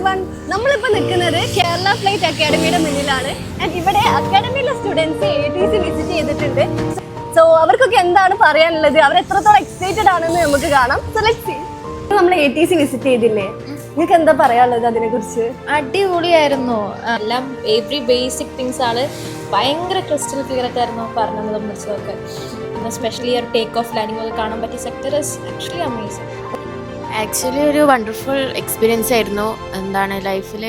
Everyone, നമ്മളിപ്പോൾ നിൽക്കുന്നത് Kerala flight അക്കാഡമിയുടെ മുന്നിലാണ്. ആൻഡ് ഇവിടെ അക്കാഡമിയിലെ സ്റ്റുഡൻസ് ATC വിസിറ്റ് ചെയ്തിട്ടുണ്ട്. സോ അവർക്കൊക്കെ എന്താണ് പറയാനുള്ളത്, അവർ എത്രത്തോളം എക്സൈറ്റഡ് ആണെന്ന് നമുക്ക് കാണാം. So let's see. നമ്മൾ ATC വിസിറ്റ് ചെയ്തില്ലേ, നിങ്ങൾക്ക് എന്താ പറയാനുള്ളത് അതിനെ കുറിച്ച്? അടിപൊളിയായിരുന്നു. എല്ലാം എവറി ബേസിക് തിങ്സ് ആണ് ഭയങ്കര ക്രിസ്റ്റൽ ക്ലിയർ ആയിട്ടായിരുന്നു പറഞ്ഞത് സംബന്ധിച്ചതൊക്കെ. പിന്നെ സ്പെഷ്യലി ഒരു ടേക്ക് ഓഫ് ലാൻഡിംഗ് ഒക്കെ കാണാൻ പറ്റിയ sector is actually amazing. Actually ഒരു വണ്ടർഫുൾ എക്സ്പീരിയൻസ് ആയിരുന്നു. എന്താണ് ലൈഫിൽ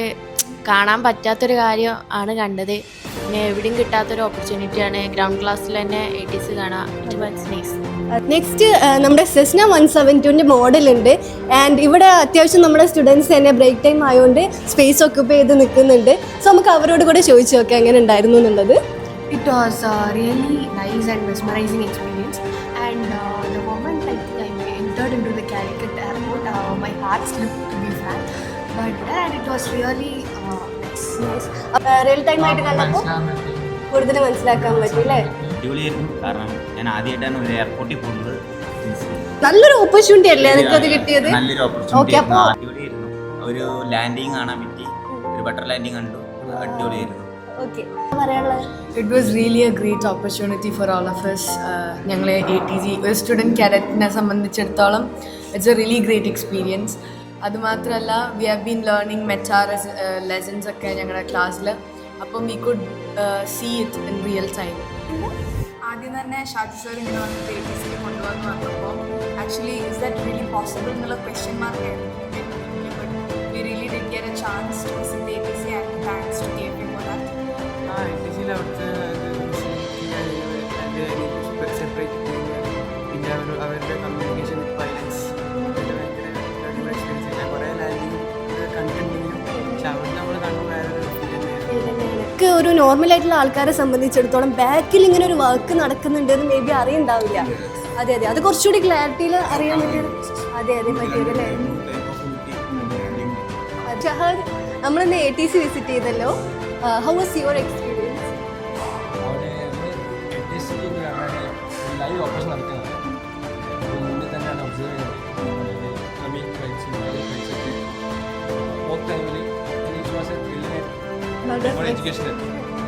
കാണാൻ പറ്റാത്തൊരു കാര്യം ആണ് കണ്ടത്. പിന്നെ എവിടെയും കിട്ടാത്തൊരു ഓപ്പർച്യൂണിറ്റിയാണ് ഗ്രൗണ്ട് ക്ലാസ്സിൽ തന്നെ ATC കാണാം. It was nice. നെക്സ്റ്റ് നമ്മുടെ സെസ്ന 172 മോഡലുണ്ട്. ആൻഡ് ഇവിടെ അത്യാവശ്യം നമ്മുടെ സ്റ്റുഡൻസ് തന്നെ ബ്രേക്ക് ടൈം ആയതുകൊണ്ട് സ്പേസ് ഒക്കുപ്പൈ ചെയ്ത് നിൽക്കുന്നുണ്ട്. സോ നമുക്ക് അവരോട് കൂടെ ചോദിച്ചു നോക്കാം എങ്ങനെ ഉണ്ടായിരുന്നു എന്നുള്ളത്. It was a really nice and mesmerizing experience, and the moment I entered into the Calicut airport, my heart slipped, to be frank, but it was really nice. Real time ആയിട്ട് കണ്ടപ്പോൾ കൂടുതൽ മനസ്സിലാക്കാൻ പറ്റും അല്ലേ? അടിപൊളിയായിരുന്നു. കാരണം ഞാൻ ആദ്യമായിട്ടാണ് ഒരു എയർപോർട്ടിൽ പോകുന്നത്. നല്ലൊരു ഓപ്പർച്യൂണിറ്റി അല്ലേ നിങ്ങൾക്ക് അത് കിട്ടിയത്? നല്ലൊരു ഓപ്പർച്യൂണിറ്റി അടിപൊളിയായിരുന്നു. ഒരു ലാൻഡിങ് കാണാൻ പറ്റി, ഒരു ബട്ടർ ലാൻഡിങ് കണ്ടു, അടിപൊളിയായിരുന്നു. It was really a great opportunity for all of us. ഞങ്ങളെ ATC ഒരു സ്റ്റുഡൻറ്റ് കാഡറ്റിനെ സംബന്ധിച്ചിടത്തോളം it's a really great experience. അതുമാത്രമല്ല we have been learning METAR lessons ഒക്കെ ഞങ്ങളുടെ ക്ലാസ്സിൽ. അപ്പം we could see it in real time. ആദ്യം തന്നെ ഷാജി സാർ ഇങ്ങനെ വന്നിട്ട് ATC കൊണ്ടുവന്ന് വന്നപ്പോൾ actually is that really possible എന്നുള്ള ക്വസ്റ്റ്യൻ മാർക്ക് ആയിരുന്നു. We really did get a chance to visit ATC and thanks to KFA for that. ATCയിൽ അവിടുത്തെ സെപ്പറേറ്റ് പിന്നെ അവരുടെ കമ്മ്യൂണിക്കേഷൻ വിത്ത് പൈലറ്റ്സ് ഭയങ്കര എക്സ്പീരിയൻസ്. ഞാൻ കുറേ ലാൻഡിങ് കണ്ടിട്ടുണ്ടെങ്കിലും പക്ഷെ അവിടെ നമ്മൾ കാണുമ്പോൾ വേറൊരു നമുക്ക് ഒരു നോർമൽ ആയിട്ടുള്ള ആൾക്കാരെ സംബന്ധിച്ചിടത്തോളം ബാക്കിൽ ഇങ്ങനെ ഒരു വർക്ക് നടക്കുന്നുണ്ടെന്ന് മേ ബി അറിയുണ്ടാവില്ല. അതെ അതെ, അത് കുറച്ചുകൂടി ക്ലാരിറ്റിയിൽ അറിയാൻ പറ്റിയത്. അതെ അതെ പറ്റിയതല്ലേ. ഷഹദ്, നമ്മളിന്ന് ATC വിസിറ്റ് ചെയ്തല്ലോ. How was your experience? Live operation നടക്കുന്നത് മുന്നിൽ തന്നെയാണ് ഒബ്സർവ് ചെയ്യുന്നത്. ടൈമിൽ എഡ്യൂക്കേഷൻ